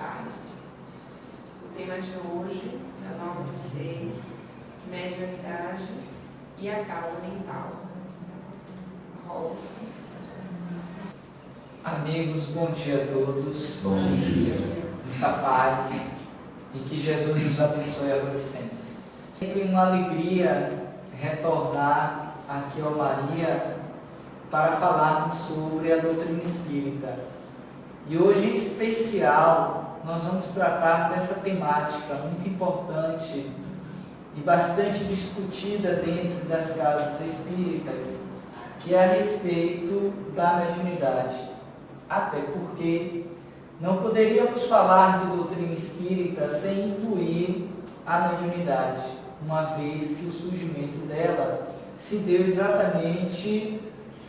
paz. O tema de hoje, da 9 do 6, mediunidade e a casa mental. Robson. Amigos, bom dia a todos. Bom dia. Muita paz e que Jesus nos abençoe agora e sempre. Sempre uma alegria retornar aqui ao Maria para falarmos sobre a doutrina espírita. E hoje, em especial, nós vamos tratar dessa temática muito importante e bastante discutida dentro das casas espíritas, que é a respeito da mediunidade. Até porque não poderíamos falar de doutrina espírita sem incluir a mediunidade, uma vez que o surgimento dela se deu exatamente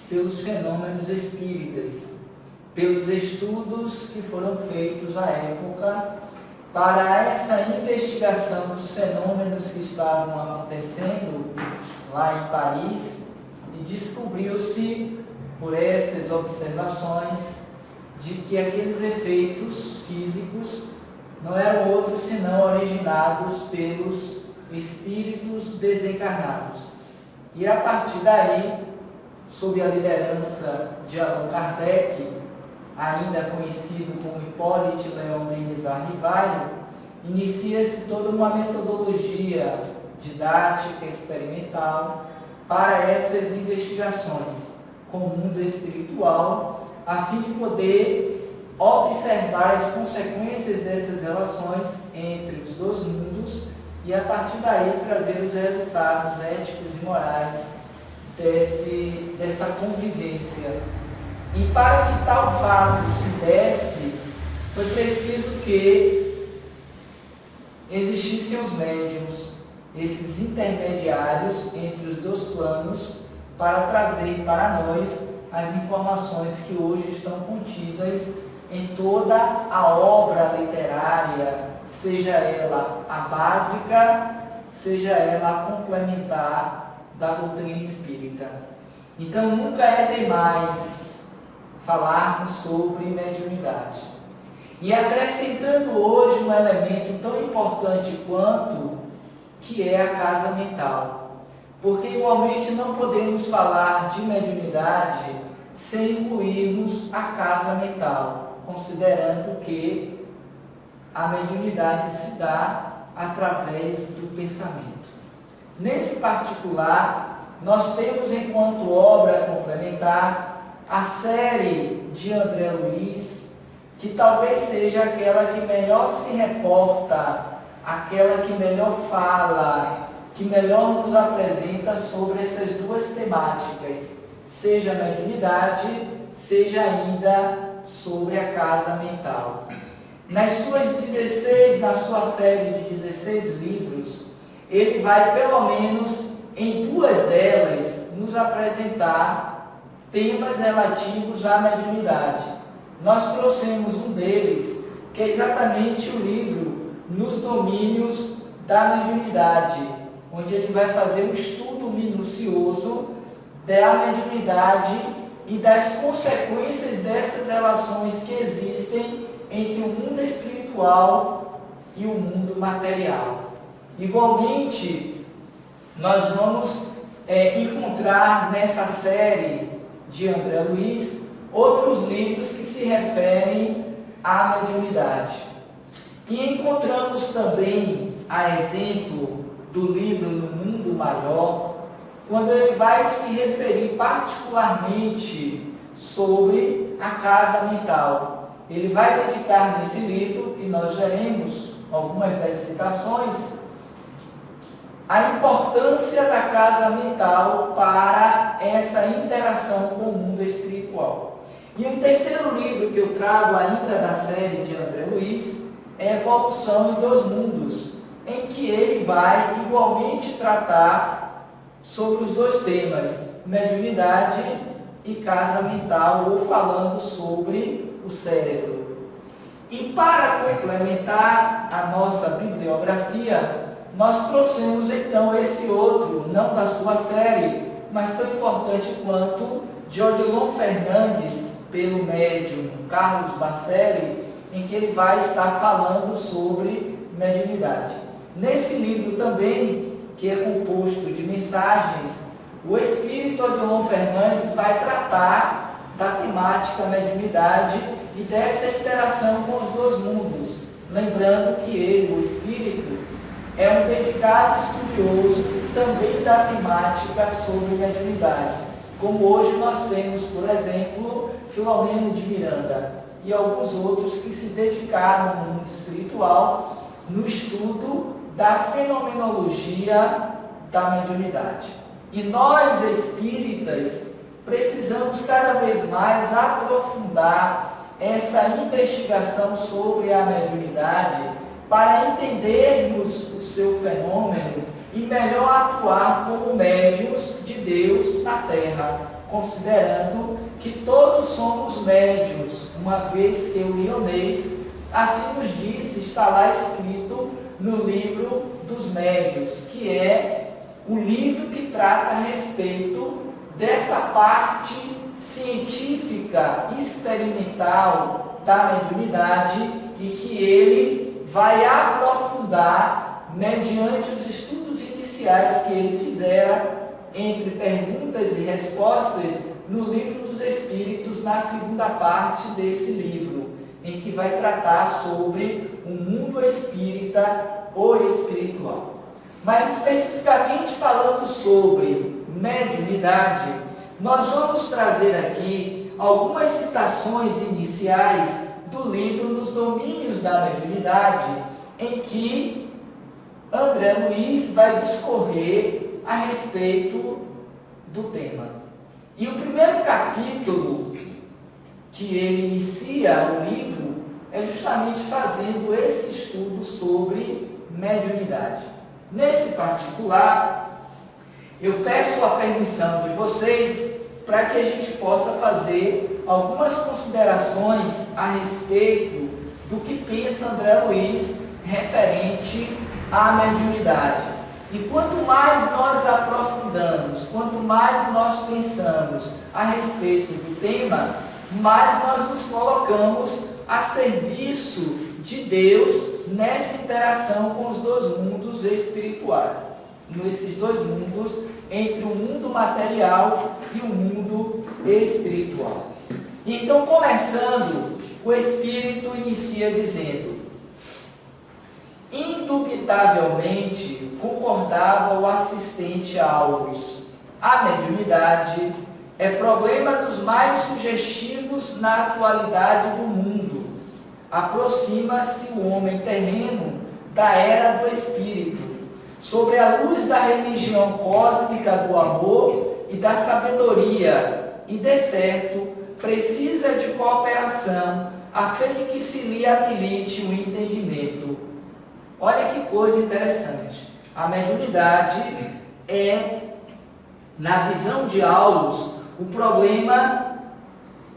pelos fenômenos espíritas, pelos estudos que foram feitos à época para essa investigação dos fenômenos que estavam acontecendo lá em Paris, e descobriu-se por essas observações de que aqueles efeitos físicos não eram outros senão originados pelos espíritos desencarnados. E a partir daí, sob a liderança de Allan Kardec, ainda conhecido como Hipólite Leon Mendes Arrivaio, inicia-se toda uma metodologia didática experimental para essas investigações com o mundo espiritual, a fim de poder observar as consequências dessas relações entre os dois mundos e, a partir daí, trazer os resultados éticos e morais dessa convivência. E para que tal fato se desse, foi preciso que existissem os médiuns, esses intermediários entre os dois planos, para trazer para nós as informações que hoje estão contidas em toda a obra literária, seja ela a básica, seja ela a complementar da doutrina espírita. Então, nunca é demais falarmos sobre mediunidade. E acrescentando hoje um elemento tão importante quanto, que é a casa mental. Porque igualmente não podemos falar de mediunidade sem incluirmos a casa mental, considerando que a mediunidade se dá através do pensamento. Nesse particular, nós temos enquanto obra complementar a série de André Luiz, que talvez seja aquela que melhor se reporta, aquela que melhor fala, que melhor nos apresenta sobre essas duas temáticas, seja a mediunidade, seja ainda sobre a casa mental. Na sua série de 16 livros, ele vai, pelo menos em duas delas, nos apresentar temas relativos à mediunidade. Nós trouxemos um deles, que é exatamente o livro Nos Domínios da Mediunidade, onde ele vai fazer um estudo minucioso da mediunidade e das consequências dessas relações que existem entre o mundo espiritual e o mundo material. Igualmente, nós vamos encontrar nessa série de André Luiz outros livros que se referem à mediunidade. E encontramos também, a exemplo do livro No Mundo Maior, quando ele vai se referir particularmente sobre a casa mental. Ele vai dedicar nesse livro, e nós veremos algumas das citações, a importância da casa mental para essa interação com o mundo espiritual. E um terceiro livro que eu trago ainda da série de André Luiz é Evolução em Dois Mundos, em que ele vai igualmente tratar sobre os dois temas, mediunidade e casa mental, ou falando sobre o cérebro. E para complementar a nossa bibliografia, nós trouxemos então esse outro, não da sua série, mas tão importante quanto, de Odilon Fernandes, pelo médium Carlos Bacelli, em que ele vai estar falando sobre mediunidade. Nesse livro também, que é composto de mensagens, o espírito Odilon Fernandes vai tratar da temática mediunidade e dessa interação com os dois mundos. Lembrando que ele, o espírito, é um dedicado estudioso também da temática sobre mediunidade. Como hoje nós temos, por exemplo, Filomeno de Miranda e alguns outros que se dedicaram no mundo espiritual no estudo da fenomenologia da mediunidade. E nós, espíritas, precisamos cada vez mais aprofundar essa investigação sobre a mediunidade para entendermos o seu fenômeno e melhor atuar como médiuns de Deus na Terra, considerando que todos somos médiuns, uma vez que o Lyonês assim nos disse, está lá escrito no livro dos médiuns, que é o livro que trata a respeito dessa parte científica, experimental da mediunidade e que ele vai aprofundar mediante os estudos iniciais que ele fizera entre perguntas e respostas no livro dos Espíritos, na segunda parte desse livro, em que vai tratar sobre o mundo espírita ou espiritual. Mas especificamente falando sobre mediunidade, nós vamos trazer aqui algumas citações iniciais do livro Nos Domínios da Mediunidade, em que André Luiz vai discorrer a respeito do tema. E o primeiro capítulo que ele inicia o livro é justamente fazendo esse estudo sobre mediunidade. Nesse particular, eu peço a permissão de vocês para que a gente possa fazer algumas considerações a respeito do que pensa André Luiz referente à mediunidade. E quanto mais nós aprofundamos, quanto mais nós pensamos a respeito do tema, mais nós nos colocamos a serviço de Deus nessa interação com os dois mundos espirituais, nesses dois mundos, entre o mundo material e o mundo espiritual. Então, começando, o Espírito inicia dizendo: indubitavelmente concordava o assistente Aulus, a mediunidade é problema dos mais sugestivos na atualidade do mundo. Aproxima-se o homem terreno da era do espírito, sobre a luz da religião cósmica do amor e da sabedoria, e de certo precisa de cooperação a fim de que se lhe habilite o entendimento. Olha que coisa interessante. A mediunidade é, na visão de Aulus, o problema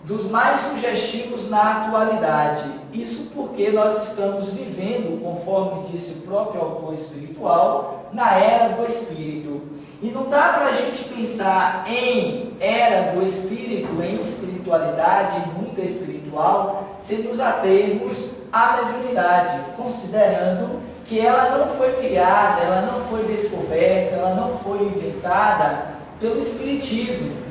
dos mais sugestivos na atualidade. Isso porque nós estamos vivendo, conforme disse o próprio autor espiritual, na era do espírito. E não dá para a gente pensar em era do espírito, em espiritualidade, em mundo espiritual, se nos atermos à mediunidade, considerando que ela não foi criada, ela não foi descoberta, ela não foi inventada pelo espiritismo.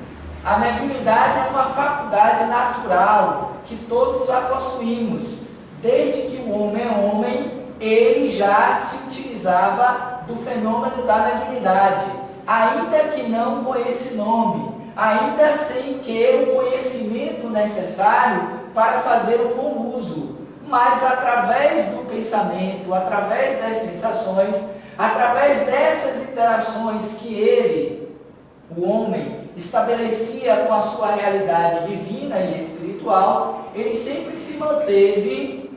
A mediunidade é uma faculdade natural que todos a possuímos. Desde que o homem é homem, ele já se utilizava do fenômeno da mediunidade, ainda que não com esse nome, ainda sem que o conhecimento necessário para fazer o bom uso, mas através do pensamento, através das sensações, através dessas interações que ele, o homem, estabelecia com a sua realidade divina e espiritual, ele sempre se manteve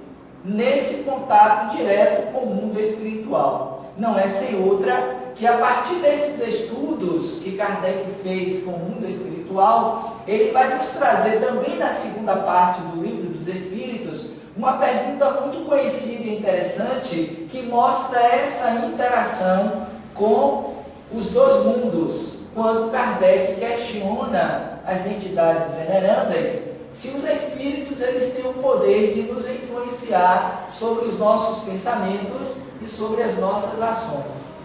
nesse contato direto com o mundo espiritual. Não é sem outra que a partir desses estudos que Kardec fez com o mundo espiritual, ele vai nos trazer também na segunda parte do Livro dos Espíritos uma pergunta muito conhecida e interessante que mostra essa interação com os dois mundos. Quando Kardec questiona as entidades venerandas se os espíritos eles têm o poder de nos influenciar sobre os nossos pensamentos e sobre as nossas ações.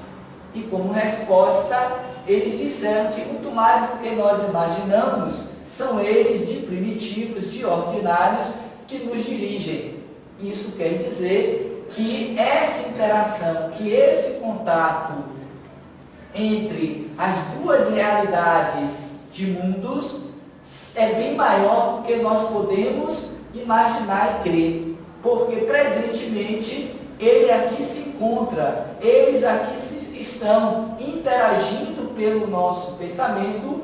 E como resposta, eles disseram que muito mais do que nós imaginamos, são eles de primitivos, de ordinários, que nos dirigem. Isso quer dizer que essa interação, que esse contato entre as duas realidades de mundos é bem maior do que nós podemos imaginar e crer. Porque presentemente ele aqui se encontra, eles aqui estão interagindo pelo nosso pensamento,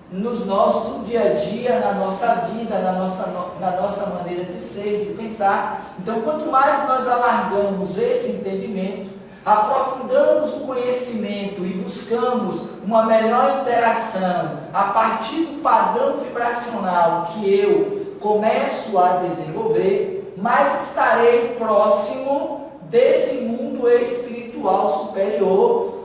nos nossos dia a dia, na nossa vida, na nossa maneira de ser, de pensar. Então, quanto mais nós alargamos esse entendimento, aprofundamos o conhecimento e buscamos uma melhor interação a partir do padrão vibracional que eu começo a desenvolver, mais estarei próximo desse mundo espiritual superior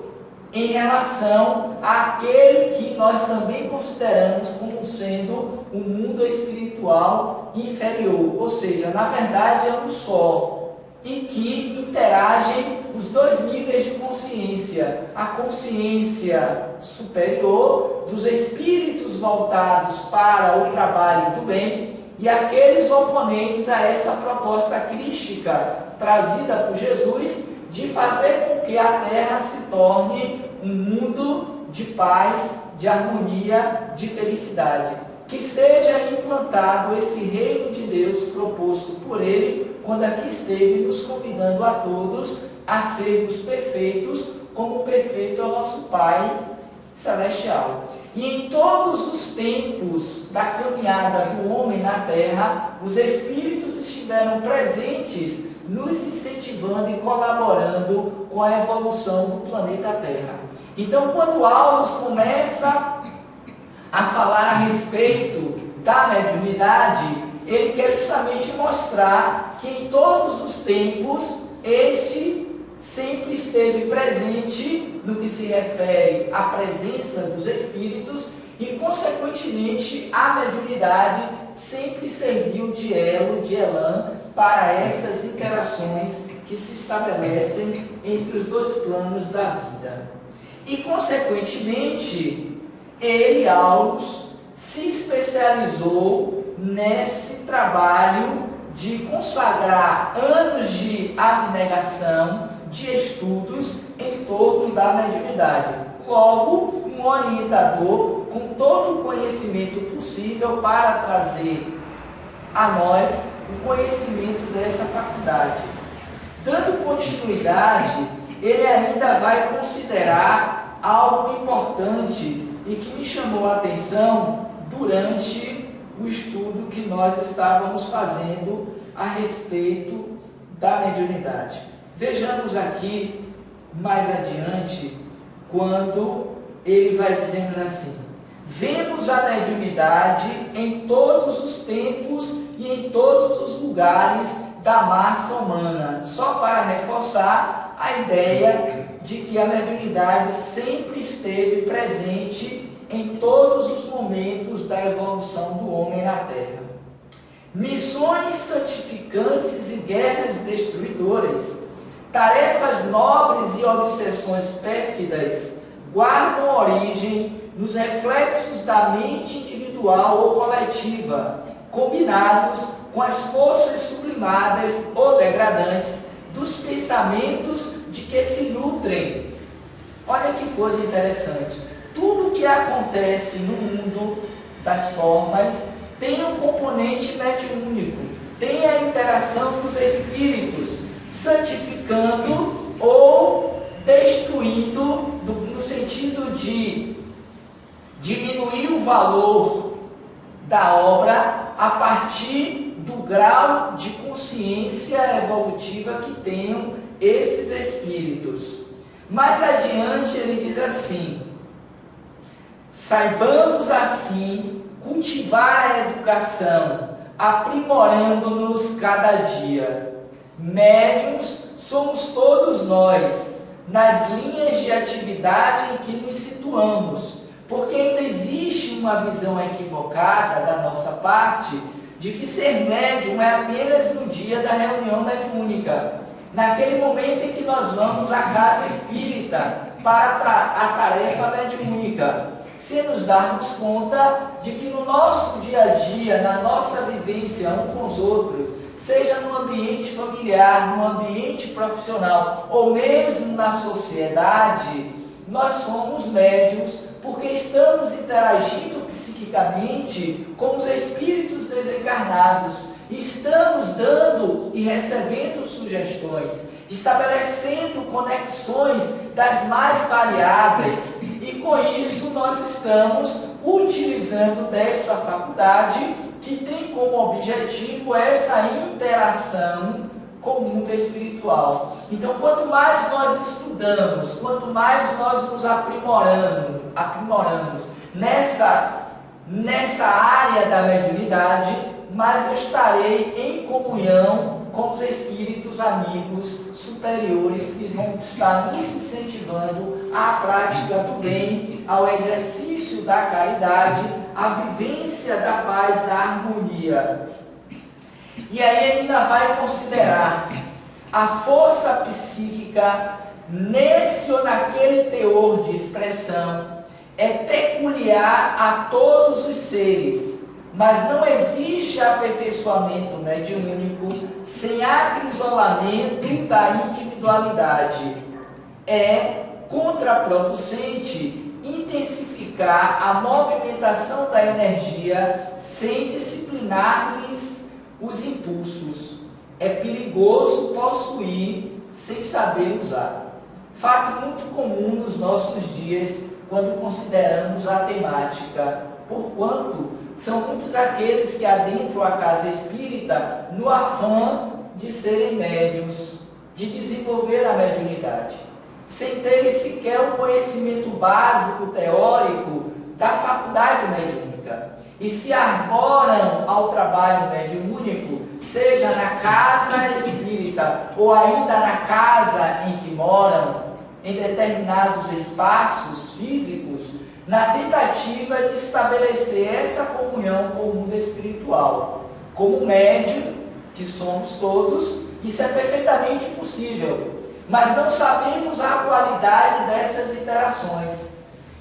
em relação àquele que nós também consideramos como sendo um mundo espiritual inferior. Ou seja, na verdade é um só, e que interagem os dois níveis de consciência. A consciência superior dos espíritos voltados para o trabalho do bem e aqueles oponentes a essa proposta crística trazida por Jesus de fazer com que a Terra se torne um mundo de paz, de harmonia, de felicidade. Que seja implantado esse reino de Deus proposto por Ele, quando aqui esteve nos convidando a todos a sermos perfeitos, como perfeito é o nosso Pai Celestial. E em todos os tempos da caminhada do homem na Terra, os Espíritos estiveram presentes, nos incentivando e colaborando com a evolução do planeta Terra. Então, quando Aulos começa a falar a respeito da mediunidade, ele quer justamente mostrar que em todos os tempos, este sempre esteve presente no que se refere à presença dos espíritos e, consequentemente, a mediunidade sempre serviu de elo, de elan, para essas interações que se estabelecem entre os dois planos da vida. E, consequentemente, ele, Aulos, se especializou nesse trabalho de consagrar anos de abnegação, de estudos em torno da mediunidade. Logo, um orientador com todo o conhecimento possível para trazer a nós o conhecimento dessa faculdade. Dando continuidade, ele ainda vai considerar algo importante e que me chamou a atenção durante o estudo que nós estávamos fazendo a respeito da mediunidade. Vejamos aqui mais adiante, quando ele vai dizendo assim: vemos a mediunidade em todos os tempos e em todos os lugares da massa humana, só para reforçar a ideia de que a mediunidade sempre esteve presente em todos os momentos da evolução do homem na Terra. Missões santificantes e guerras destruidoras, tarefas nobres e obsessões pérfidas guardam origem nos reflexos da mente individual ou coletiva, combinados com as forças sublimadas ou degradantes dos pensamentos de que se nutrem. Olha que coisa interessante. Tudo que acontece no mundo das formas tem um componente mediúnico, tem a interação dos espíritos, santificando ou destruindo, no sentido de diminuir o valor da obra a partir do grau de consciência evolutiva que tenham esses espíritos. Mais adiante ele diz assim: saibamos assim cultivar a educação, aprimorando-nos cada dia. Médiuns somos todos nós, nas linhas de atividade em que nos situamos, Porque ainda existe uma visão equivocada da nossa parte de que ser médium é apenas no dia da reunião mediúnica, naquele momento em que nós vamos à casa espírita para a tarefa mediúnica, sem nos darmos conta de que no nosso dia a dia, na nossa vivência uns com os outros, seja no ambiente familiar, no ambiente profissional ou mesmo na sociedade, nós somos médiuns porque estamos interagindo psiquicamente com os espíritos desencarnados, estamos dando e recebendo sugestões, estabelecendo conexões das mais variáveis, e com isso nós estamos utilizando desta faculdade que tem como objetivo essa interação com o mundo espiritual. Então, quanto mais nós estudamos, quanto mais nós nos aprimoramos nessa área da mediunidade, mais eu estarei em comunhão com os espíritos amigos superiores que vão estar nos incentivando à prática do bem, ao exercício da caridade, à vivência da paz, da harmonia. E aí ele ainda vai considerar a força psíquica nesse ou naquele teor de expressão é peculiar a todos os seres, mas não existe aperfeiçoamento mediúnico sem acrisolamento da individualidade. É contraproducente intensificar a movimentação da energia sem disciplinar-lhes os impulsos. É perigoso possuir sem saber usar. Fato muito comum nos nossos dias quando consideramos a temática, porquanto são muitos aqueles que adentram a casa espírita no afã de serem médiuns, de desenvolver a mediunidade, sem terem sequer o conhecimento básico teórico da faculdade mediúnica, e se arvoram ao trabalho mediúnico, seja na casa espírita ou ainda na casa em que moram, em determinados espaços físicos, na tentativa de estabelecer essa comunhão com o mundo espiritual. Como médium, que somos todos, isso é perfeitamente possível, mas não sabemos a qualidade dessas interações.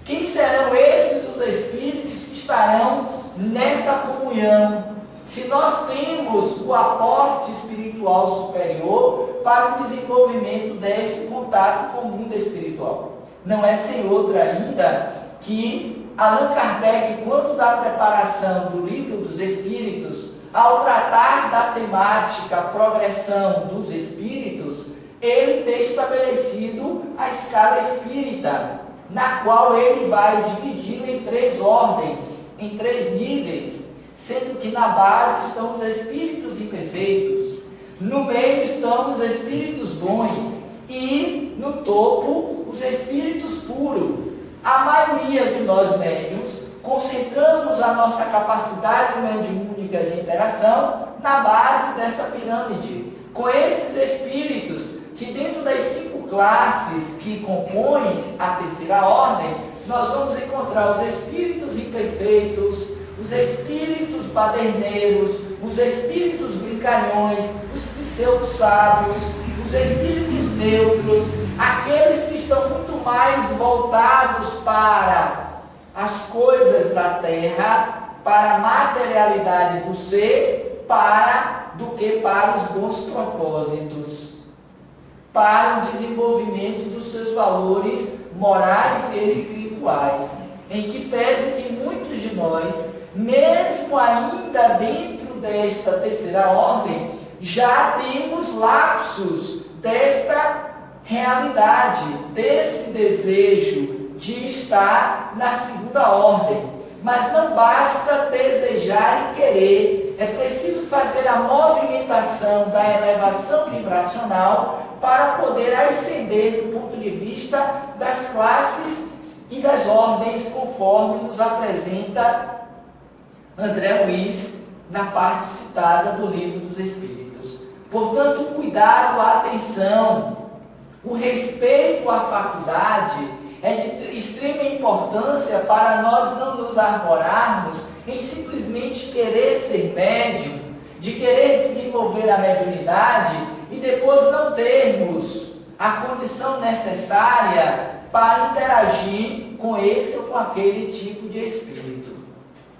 Quem serão esses os espíritos que estarão nessa comunhão? Se nós temos o aporte espiritual superior para o desenvolvimento desse contato com o mundo espiritual. Não é sem outra ainda que Allan Kardec, quando da preparação do Livro dos Espíritos, ao tratar da temática progressão dos espíritos, ele tem estabelecido a escala espírita, na qual ele vai dividindo em 3 ordens, em 3 níveis, sendo que na base estão os espíritos imperfeitos, no meio estão os espíritos bons e no topo os espíritos puros. A maioria de nós médiuns concentramos a nossa capacidade mediúnica de interação na base dessa pirâmide, com esses espíritos que dentro das 5 classes que compõem a terceira ordem, nós vamos encontrar os espíritos imperfeitos, os espíritos baderneiros, os espíritos brincalhões, os pseudo-sábios, os espíritos neutros, aqueles que estão muito mais voltados para as coisas da terra, para a materialidade do ser, do que para os bons propósitos, para o desenvolvimento dos seus valores morais e espirituais, em que pese que muitos de nós, mesmo ainda dentro desta terceira ordem, já temos lapsos desta realidade, desse desejo de estar na segunda ordem. Mas não basta desejar e querer, é preciso fazer a movimentação da elevação vibracional para poder ascender do ponto de vista das classes e das ordens, conforme nos apresenta André Luiz na parte citada do Livro dos Espíritos. Portanto, o cuidado, a atenção, o respeito à faculdade extrema importância para nós não nos arvorarmos em simplesmente querer ser médium, de querer desenvolver a mediunidade e depois não termos a condição necessária para interagir com esse ou com aquele tipo de espírito.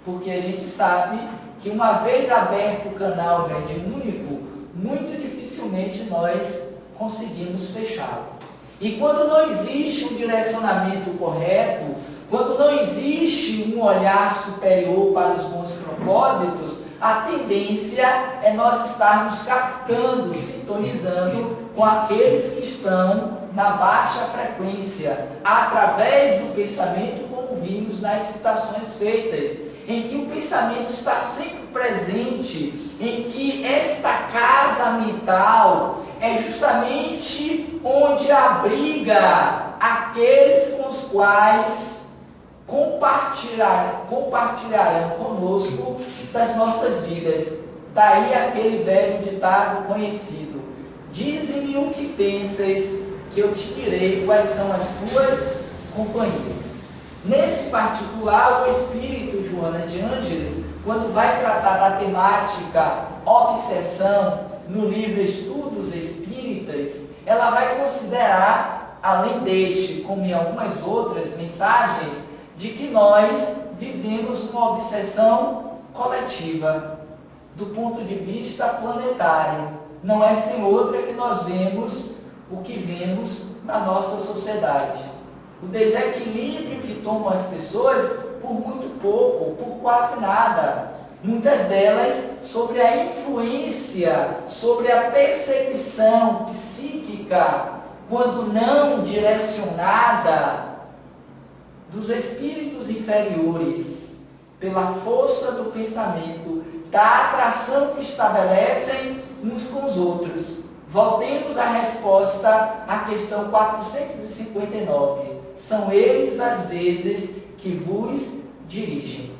Porque a gente sabe que uma vez aberto o canal mediúnico, muito dificilmente nós conseguimos fechá-lo. E quando não existe um direcionamento correto, quando não existe um olhar superior para os bons propósitos, a tendência é nós estarmos captando, sintonizando com aqueles que estão na baixa frequência, através do pensamento, como vimos nas citações feitas, em que o pensamento está sempre presente, em que esta casa mental é justamente onde abriga aqueles com os quais compartilharão conosco das nossas vidas. Daí aquele velho ditado conhecido: dize-me o que pensas, que eu te direi quais são as tuas companhias. Nesse particular, o espírito Joana de Ângeles, quando vai tratar da temática obsessão no livro Estudos Espíritas, ela vai considerar, além deste, como em algumas outras mensagens, de que nós vivemos uma obsessão coletiva, do ponto de vista planetário. Não é sem outra que nós vemos o que vemos na nossa sociedade. O desequilíbrio que tomam as pessoas por muito pouco, por quase nada. Muitas delas sobre a influência, sobre a percepção psíquica, quando não direcionada, dos espíritos inferiores, pela força do pensamento, da atração que estabelecem uns com os outros. Voltemos à resposta à questão 459. São eles, às vezes, que vos dirigem.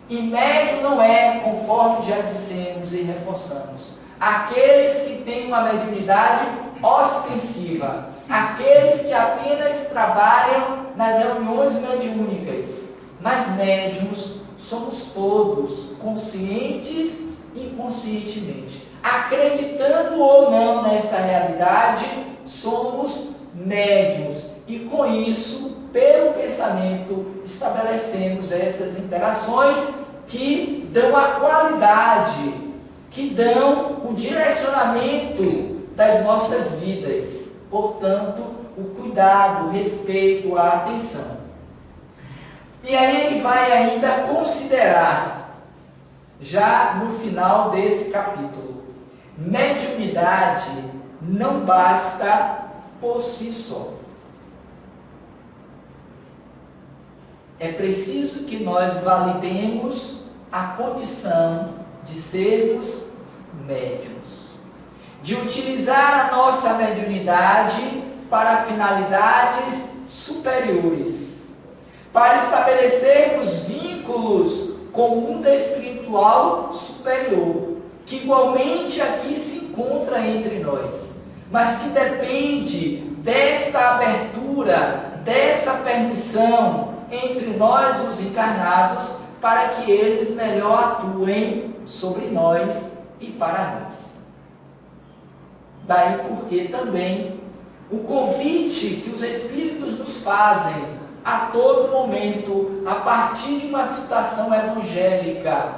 E médium não é, conforme já dissemos e reforçamos, aqueles que têm uma mediunidade ostensiva, aqueles que apenas trabalham nas reuniões mediúnicas. Mas médiuns somos todos, conscientes e inconscientemente. Acreditando ou não nesta realidade, somos médiuns. E com isso, pelo pensamento, estabelecemos essas interações que dão a qualidade, que dão o direcionamento das nossas vidas. Portanto, o cuidado, o respeito, a atenção. E aí ele vai ainda considerar, já no final desse capítulo, mediunidade não basta por si só. É preciso que nós validemos a condição de sermos médiuns, de utilizar a nossa mediunidade para finalidades superiores, para estabelecermos vínculos com o mundo espiritual superior, que igualmente aqui se encontra entre nós, mas que depende desta abertura, dessa permissão entre nós, os encarnados, para que eles melhor atuem sobre nós e para nós. Daí porque também o convite que os Espíritos nos fazem a todo momento, a partir de uma citação evangélica,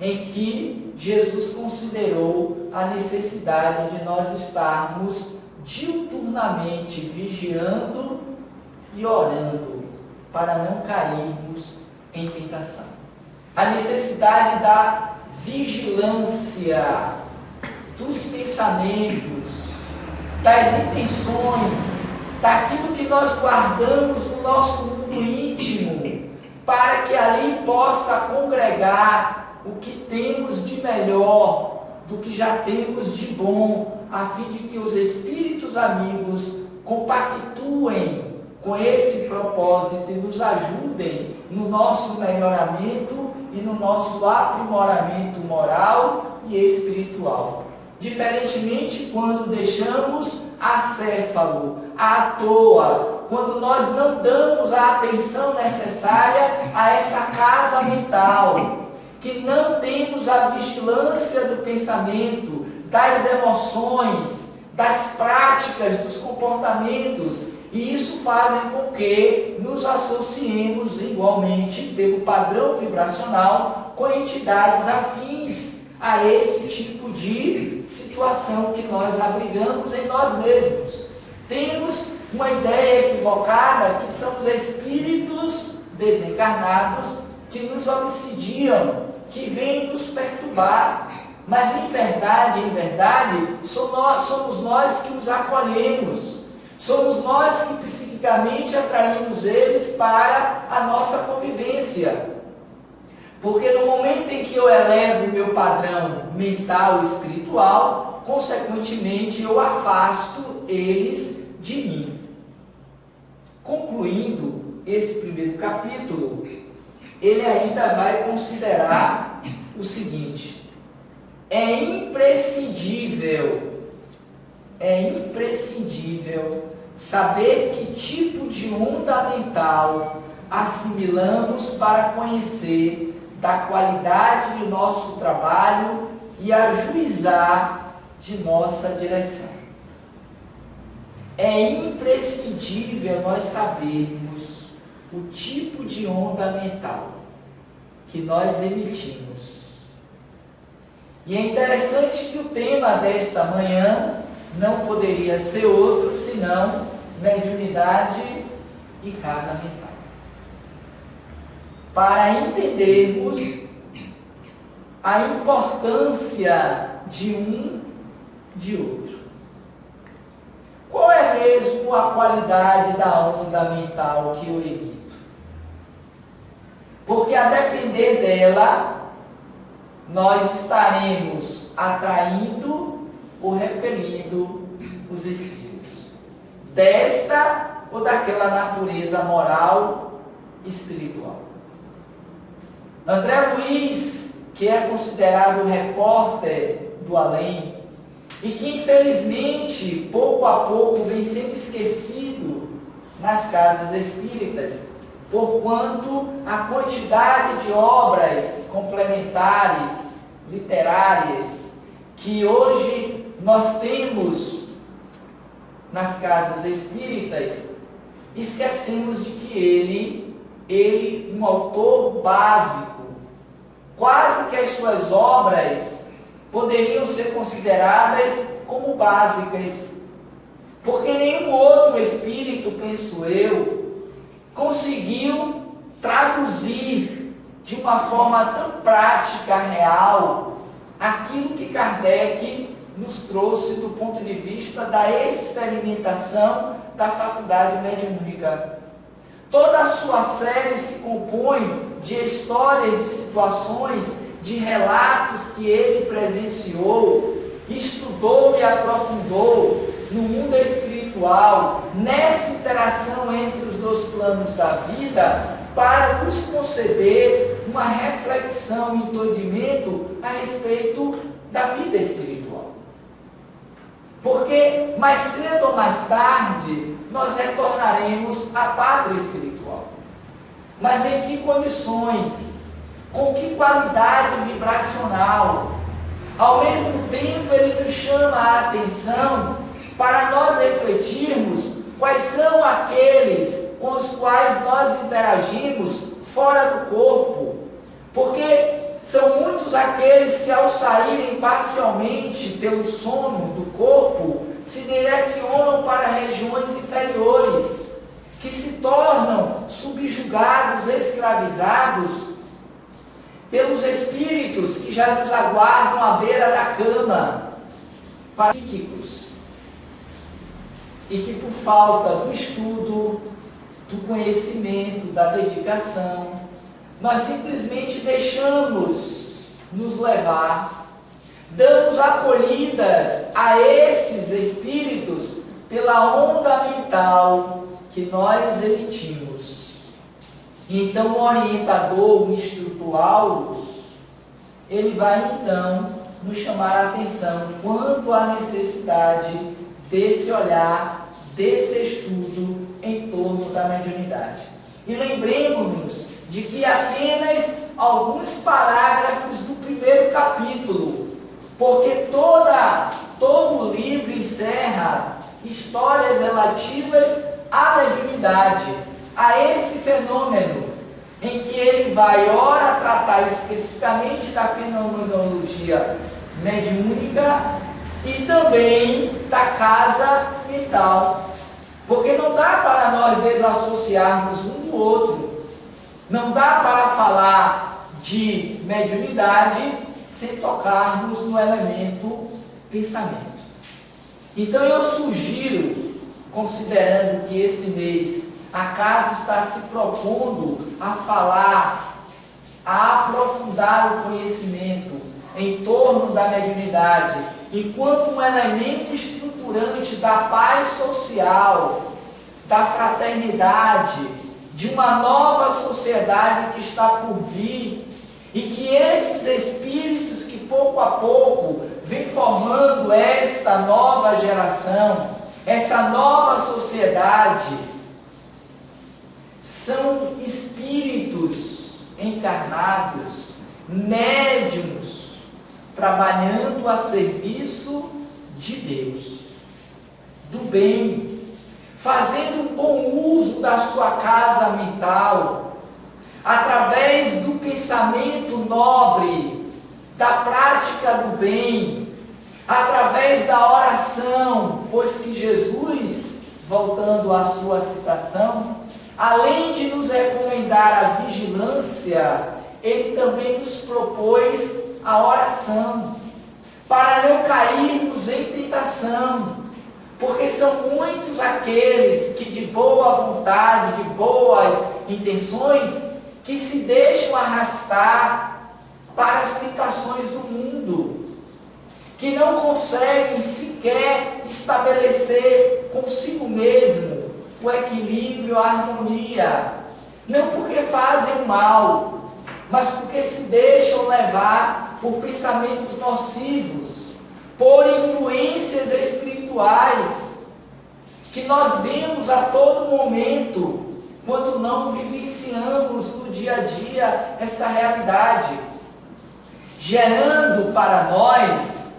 em que Jesus considerou a necessidade de nós estarmos diuturnamente vigiando e orando, para não cairmos em tentação. A necessidade da vigilância dos pensamentos, das intenções, daquilo que nós guardamos no nosso mundo íntimo, para que ali possa congregar o que temos de melhor, do que já temos de bom, a fim de que os espíritos amigos compactuem com esse propósito e nos ajudem no nosso melhoramento e no nosso aprimoramento moral e espiritual. Diferentemente quando deixamos acéfalo, à toa, quando nós não damos a atenção necessária a essa casa mental, que não temos a vigilância do pensamento, das emoções, das práticas, dos comportamentos, e isso faz com que nos associemos igualmente pelo padrão vibracional com entidades afins a esse tipo de situação que nós abrigamos em nós mesmos. Temos uma ideia equivocada que são os espíritos desencarnados que nos obsidiam, que vêm nos perturbar. Mas em verdade, somos nós que os acolhemos. Somos nós que psiquicamente atraímos eles para a nossa convivência. Porque no momento em que eu elevo o meu padrão mental e espiritual, consequentemente eu afasto eles de mim. Concluindo esse primeiro capítulo, ele ainda vai considerar o seguinte: é imprescindível saber que tipo de onda mental assimilamos para conhecer da qualidade de nosso trabalho e ajuizar de nossa direção. É imprescindível nós sabermos o tipo de onda mental que nós emitimos. E é interessante que o tema desta manhã não poderia ser outro senão mediunidade e casa mental. Para entendermos a importância de um de outro. Qual é mesmo a qualidade da onda mental que eu emito? Porque a depender dela, nós estaremos atraindo ou repelindo os espíritos, desta ou daquela natureza moral e espiritual. André Luiz, que é considerado o repórter do além, e que infelizmente, pouco a pouco, vem sendo esquecido nas casas espíritas, porquanto a quantidade de obras complementares, literárias, que hoje nós temos nas casas espíritas, esquecemos de que ele, um autor básico, quase que as suas obras poderiam ser consideradas como básicas, porque nenhum outro espírito, penso eu, conseguiu traduzir de uma forma tão prática, real, aquilo que Kardec nos trouxe do ponto de vista da experimentação da faculdade mediúnica. Toda a sua série se compõe de histórias, de situações, de relatos que ele presenciou, estudou e aprofundou no mundo espiritual, nessa interação entre os dois planos da vida, para nos conceder uma reflexão, um entendimento a respeito da vida espiritual. Porque mais cedo ou mais tarde nós retornaremos à pátria espiritual. Mas em que condições? Com que qualidade vibracional? Ao mesmo tempo, ele nos chama a atenção para nós refletirmos quais são aqueles com os quais nós interagimos fora do corpo. Porque são muitos aqueles que, ao saírem parcialmente pelo sono do corpo, se direcionam para regiões inferiores, que se tornam subjugados, escravizados pelos espíritos que já nos aguardam à beira da cama, psíquicos, e que por falta do estudo, do conhecimento, da dedicação, nós simplesmente deixamos nos levar, damos acolhidas a esses espíritos pela onda mental que nós emitimos. Então o orientador, o instrutual, ele vai então nos chamar a atenção quanto à necessidade desse olhar, desse estudo em torno da mediunidade. E lembremos-nos de que apenas alguns parágrafos do primeiro capítulo, porque todo o livro encerra histórias relativas à mediunidade, a esse fenômeno, em que ele vai, ora, tratar especificamente da fenomenologia mediúnica e também da casa mental. Porque não dá para nós desassociarmos um do outro. Não dá para falar de mediunidade sem tocarmos no elemento pensamento. Então eu sugiro, considerando que esse mês a casa está se propondo a falar, a aprofundar o conhecimento em torno da mediunidade, enquanto um elemento estruturante da paz social, da fraternidade, de uma nova sociedade que está por vir, e que esses espíritos que pouco a pouco vêm formando esta nova geração, essa nova sociedade, são espíritos encarnados, médiuns, trabalhando a serviço de Deus, do bem, fazendo um bom uso da sua casa mental, através do pensamento nobre, da prática do bem, através da oração, pois que Jesus, voltando à sua citação, além de nos recomendar a vigilância, ele também nos propôs a oração, para não cairmos em tentação, porque são muitos aqueles que de boa vontade, de boas intenções, que se deixam arrastar para as tentações do mundo, que não conseguem sequer estabelecer consigo mesmo o equilíbrio, a harmonia, não porque fazem o mal, mas porque se deixam levar por pensamentos nocivos, por influências espirituais, que nós vemos a todo momento, quando não vivenciamos no dia a dia essa realidade, gerando para nós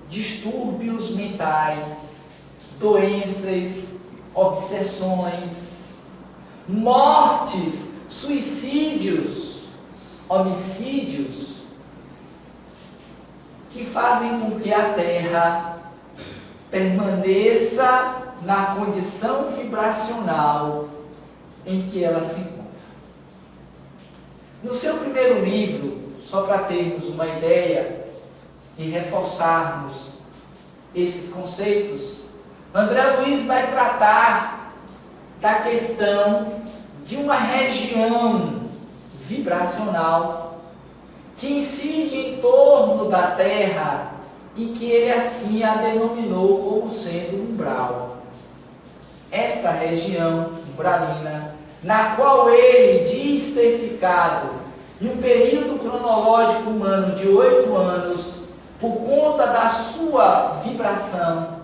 distúrbios mentais, doenças, obsessões, mortes, suicídios, homicídios, que fazem com que a Terra permaneça na condição vibracional em que ela se encontra. No seu primeiro livro, só para termos uma ideia e reforçarmos esses conceitos, André Luiz vai tratar da questão de uma região vibracional que incide em torno da Terra e que ele assim a denominou como sendo umbral. Essa região umbralina, na qual ele diz ter ficado em um período cronológico humano de 8 anos, por conta da sua vibração,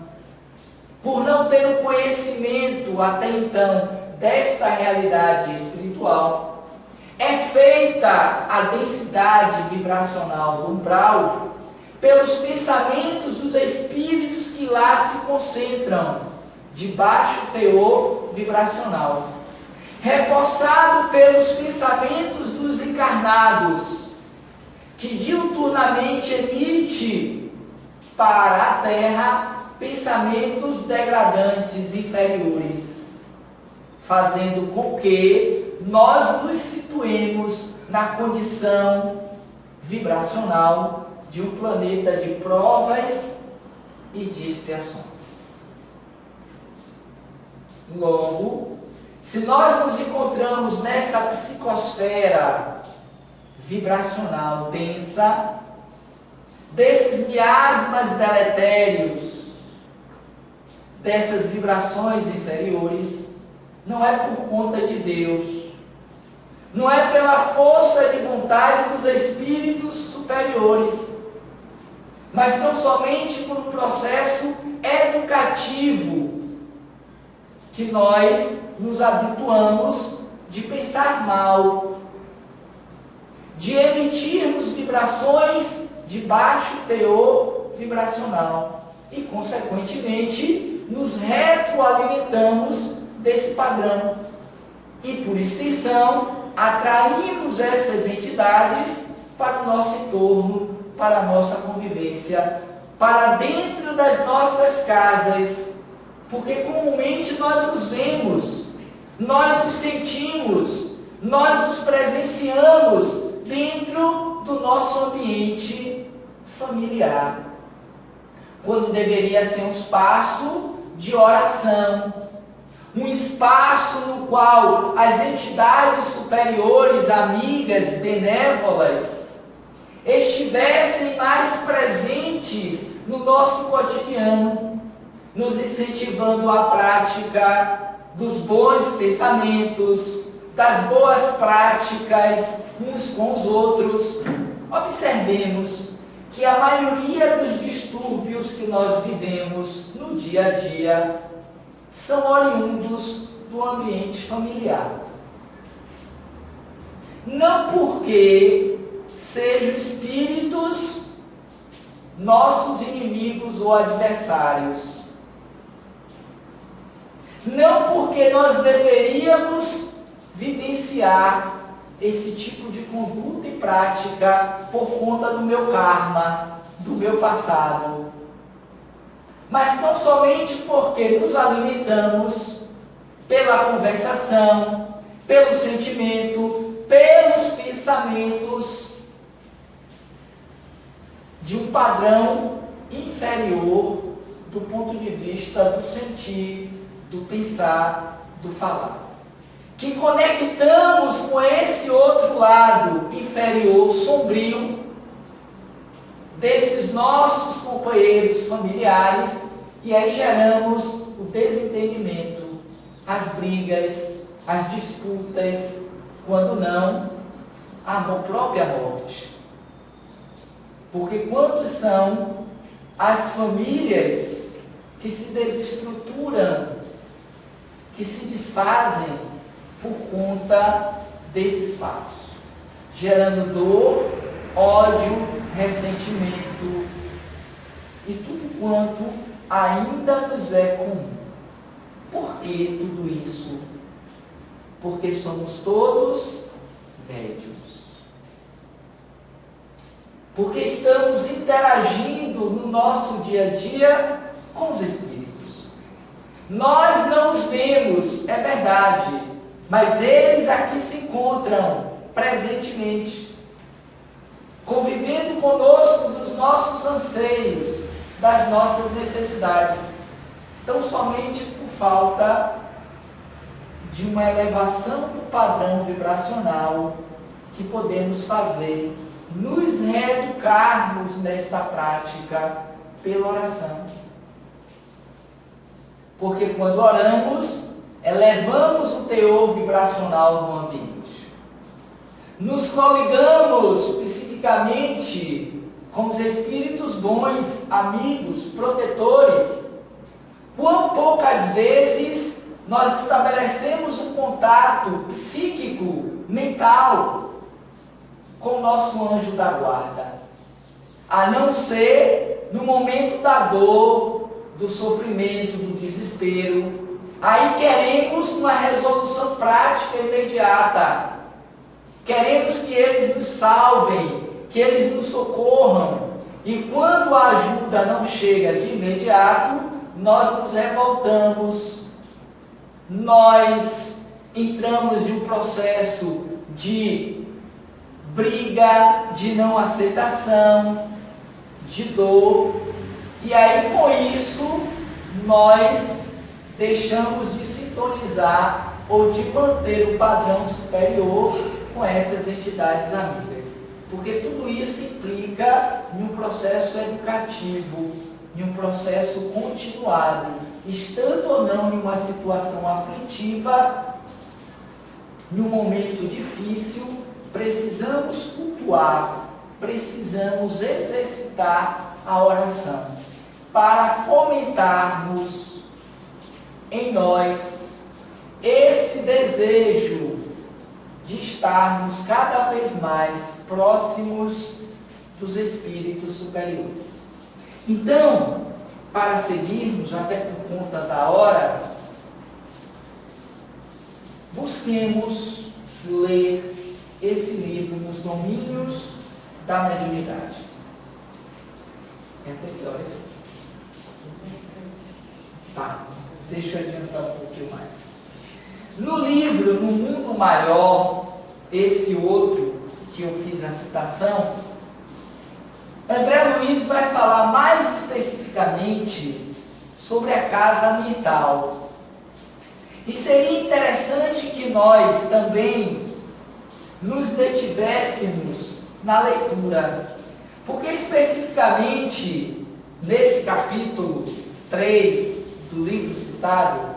por não ter o conhecimento até então desta realidade espiritual, é feita a densidade vibracional do umbral pelos pensamentos dos espíritos que lá se concentram, de baixo teor vibracional, reforçado pelos pensamentos dos encarnados, que diuturnamente emite para a Terra pensamentos degradantes, inferiores, fazendo com que nós nos situemos na condição vibracional de um planeta de provas e de expiações. Logo, se nós nos encontramos nessa psicosfera vibracional densa, desses miasmas deletérios, dessas vibrações inferiores, não é por conta de Deus, não é pela força de vontade dos espíritos superiores, mas tão somente por um processo educativo que nós nos habituamos de pensar mal, de emitirmos vibrações de baixo teor vibracional e, consequentemente, nos retroalimentamos desse padrão e, por extensão, atraímos essas entidades para o nosso entorno, para a nossa convivência, para dentro das nossas casas, porque comumente nós os vemos, nós os sentimos, nós os presenciamos dentro do nosso ambiente familiar, quando deveria ser um espaço de oração, um espaço no qual as entidades superiores, amigas, benévolas, estivessem mais presentes no nosso cotidiano, nos incentivando à prática dos bons pensamentos, das boas práticas uns com os outros. Observemos que a maioria dos distúrbios que nós vivemos no dia a dia são oriundos do ambiente familiar. Não porque sejam espíritos nossos inimigos ou adversários. Não porque nós deveríamos vivenciar esse tipo de conduta e prática por conta do meu karma, do meu passado. Mas não somente porque nos alimentamos pela conversação, pelo sentimento, pelos pensamentos de um padrão inferior do ponto de vista do sentir, do pensar, do falar. Que conectamos com esse outro lado inferior, sombrio, desses nossos companheiros familiares, e aí geramos o desentendimento, as brigas, as disputas, quando não, a própria morte. Porque quantos são as famílias que se desestruturam, que se desfazem por conta desses fatos, gerando dor, ódio, ressentimento e tudo quanto ainda nos é comum. Por que tudo isso? Porque somos todos médiuns. Porque estamos interagindo no nosso dia a dia com os espíritos. Nós não os vemos, é verdade, mas eles aqui se encontram presentemente, convivendo conosco dos nossos anseios, das nossas necessidades. Então, somente por falta de uma elevação do padrão vibracional que podemos fazer, nos reeducarmos nesta prática pela oração. Porque quando oramos, elevamos o teor vibracional do ambiente. Nos coligamos psiquicamente com os espíritos bons, amigos, protetores. Quão poucas vezes nós estabelecemos um contato psíquico, mental, com o nosso anjo da guarda, a não ser no momento da dor, do sofrimento, do desespero. Aí queremos uma resolução prática imediata, queremos que eles nos salvem, que eles nos socorram, e quando a ajuda não chega de imediato, nós nos revoltamos, nós entramos em um processo de briga, de não aceitação, de dor, e aí com isso nós deixamos de sintonizar ou de manter o padrão superior com essas entidades amigas. Porque tudo isso implica em um processo educativo, em um processo continuado. Estando ou não em uma situação aflitiva, em um momento difícil, precisamos cultuar, precisamos exercitar a oração para fomentarmos em nós esse desejo de estarmos cada vez mais próximos dos espíritos superiores. Então, para seguirmos, até por conta da hora, busquemos ler esse livro nos domínios da mediunidade. É até que horas? Tá, deixa eu adiantar um pouquinho mais. No livro No Mundo Maior, esse outro que eu fiz a citação, André Luiz vai falar mais especificamente sobre a casa mental. E seria interessante que nós também nos detivéssemos na leitura, porque especificamente nesse capítulo 3 do livro citado,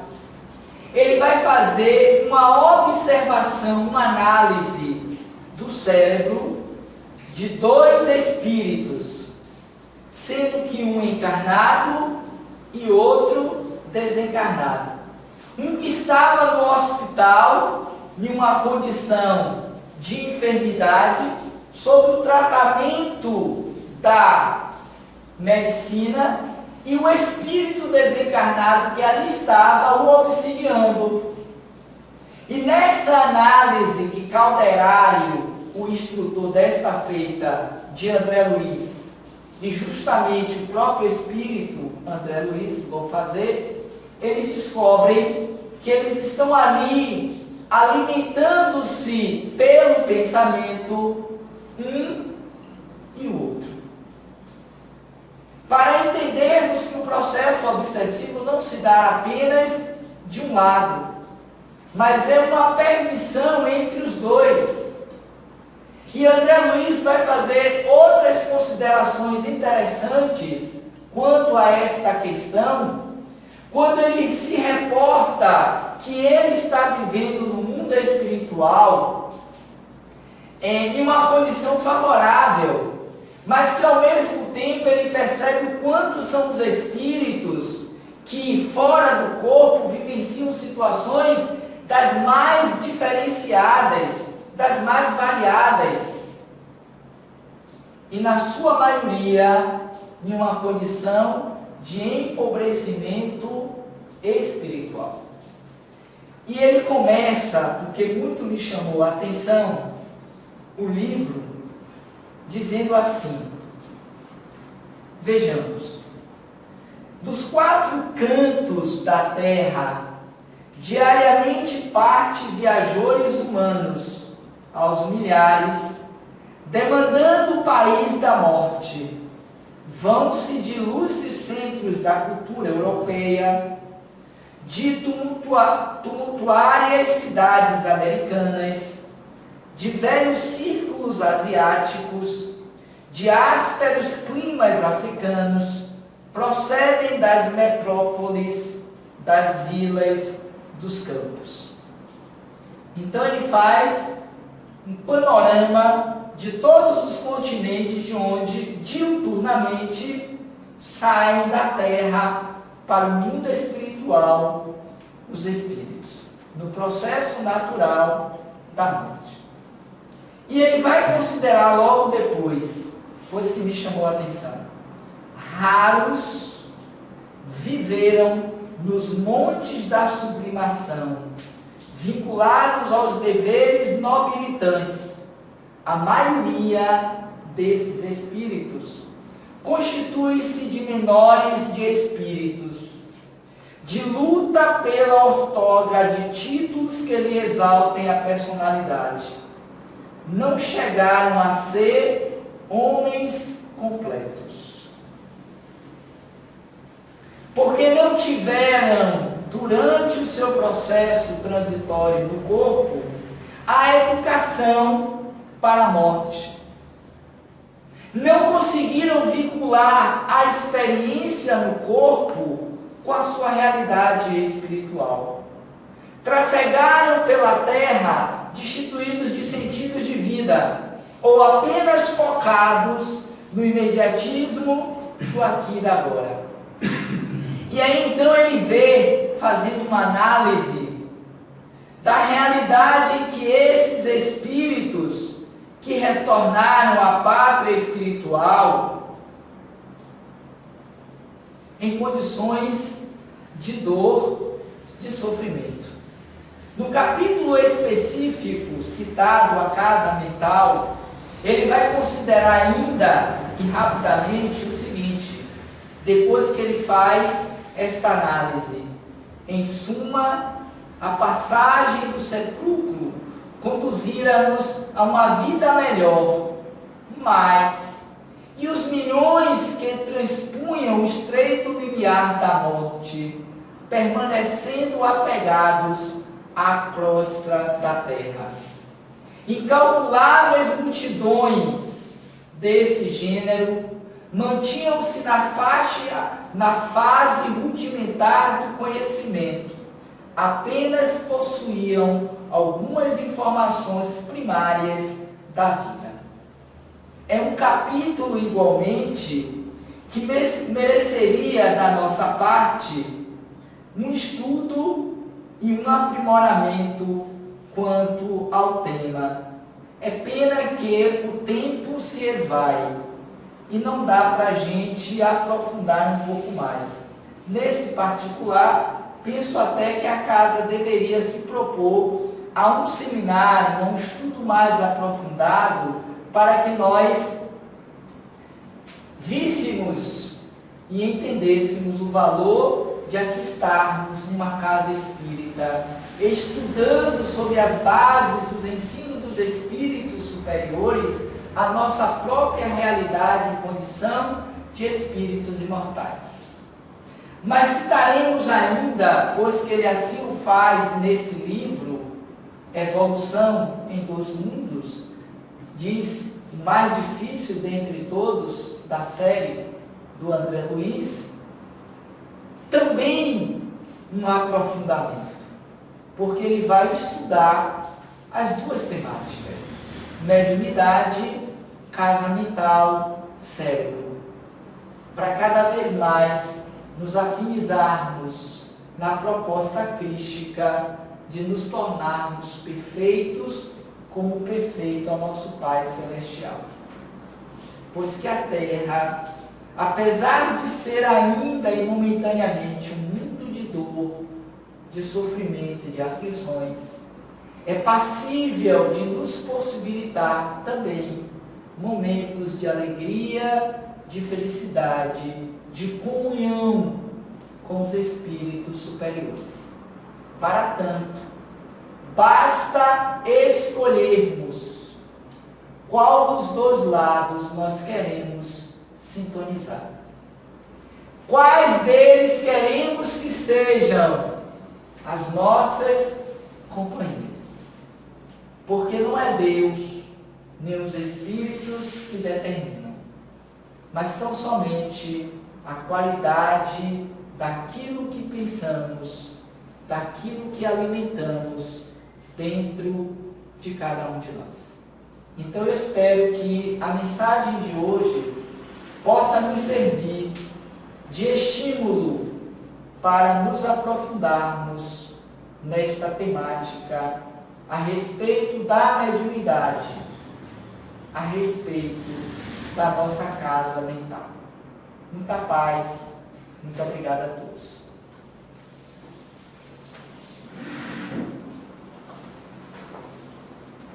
ele vai fazer uma observação, uma análise do cérebro de dois espíritos, sendo que um encarnado e outro desencarnado. Um que estava no hospital, em uma condição de enfermidade, sob o tratamento da medicina, e o espírito desencarnado que ali estava o obsidiando. E nessa análise que Calderário, o instrutor desta feita de André Luiz, e justamente o próprio espírito André Luiz vão fazer, eles descobrem que eles estão ali alimentando-se pelo pensamento um e o outro. Para entendermos que o processo obsessivo não se dá apenas de um lado, mas é uma permissão entre os dois. E André Luiz vai fazer outras considerações interessantes quanto a esta questão, quando ele se reporta que ele está vivendo no mundo espiritual em uma condição favorável, mas que ao mesmo tempo ele percebe o quanto são os espíritos que fora do corpo vivenciam situações das mais diferenciadas, das mais variadas, e na sua maioria em uma condição de empobrecimento espiritual. E ele começa, porque muito me chamou a atenção, o livro, dizendo assim: vejamos, dos 4 cantos da terra, diariamente parte viajores humanos, aos milhares, demandando o país da morte. Vão-se de lúcidos centros da cultura europeia, de tumultuárias cidades americanas, de velhos círculos asiáticos, de ásperos climas africanos, procedem das metrópoles, das vilas, dos campos. Então ele faz um panorama de todos os continentes de onde diuturnamente saem da terra para o mundo espiritual os espíritos, no processo natural da morte. E ele vai considerar logo depois, pois que me chamou a atenção, raros viveram nos montes da sublimação, vinculados aos deveres nobilitantes. A maioria desses espíritos constitui-se de menores de espíritos, de luta pela outorga de títulos que lhe exaltem a personalidade. Não chegaram a ser homens completos, porque não tiveram, durante o seu processo transitório no corpo, a educação para a morte. Não conseguiram vincular a experiência no corpo com a sua realidade espiritual. Trafegaram pela terra destituídos de sentidos de vida, ou apenas focados no imediatismo do aqui e da agora. E aí então ele vê, fazendo uma análise da realidade em que esses espíritos que retornaram à pátria espiritual em condições de dor, de sofrimento. No capítulo específico citado, a casa mental, ele vai considerar ainda e rapidamente o seguinte, depois que ele faz esta análise. Em suma, a passagem do sepulcro conduzira-nos a uma vida melhor, mas, e os milhões que transpunham o estreito limiar da morte, permanecendo apegados à crosta da terra. Incalculáveis multidões desse gênero mantinham-se na fase rudimentar do conhecimento, apenas possuíam algumas informações primárias da vida. É um capítulo, igualmente, que mereceria da nossa parte um estudo e um aprimoramento quanto ao tema. É pena que o tempo se esvai e não dá para a gente aprofundar um pouco mais. Nesse particular, penso até que a casa deveria se propor a um seminário, a um estudo mais aprofundado, para que nós víssemos e entendêssemos o valor de aqui estarmos numa casa espírita, estudando sobre as bases dos ensinos dos espíritos superiores, a nossa própria realidade e condição de espíritos imortais. Mas citaremos ainda, pois que ele assim o faz nesse livro, Evolução em 2 Mundos, diz o mais difícil dentre todos, da série do André Luiz, também um aprofundamento, porque ele vai estudar as duas temáticas, mediunidade, casa mental, cérebro, para cada vez mais nos afinizarmos na proposta crística de nos tornarmos perfeitos como perfeito é o nosso Pai Celestial. Pois que a Terra, apesar de ser ainda e momentaneamente um mundo de dor, de sofrimento e de aflições, é passível de nos possibilitar também momentos de alegria, de felicidade, de comunhão com os espíritos superiores. Para tanto, basta escolhermos qual dos dois lados nós queremos sintonizar. Quais deles queremos que sejam as nossas companhias. Porque não é Deus, nem os espíritos que determinam, mas tão somente a qualidade daquilo que pensamos, daquilo que alimentamos dentro de cada um de nós. Então eu espero que a mensagem de hoje possa nos servir de estímulo para nos aprofundarmos nesta temática a respeito da mediunidade, a respeito da nossa casa mental. Muita paz, muito obrigado a todos.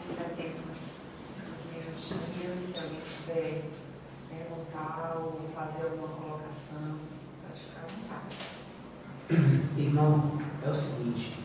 Ainda temos uns minutinhos, se alguém quiser perguntar ou fazer alguma colocação, pode ficar à vontade. Irmão, é o seguinte,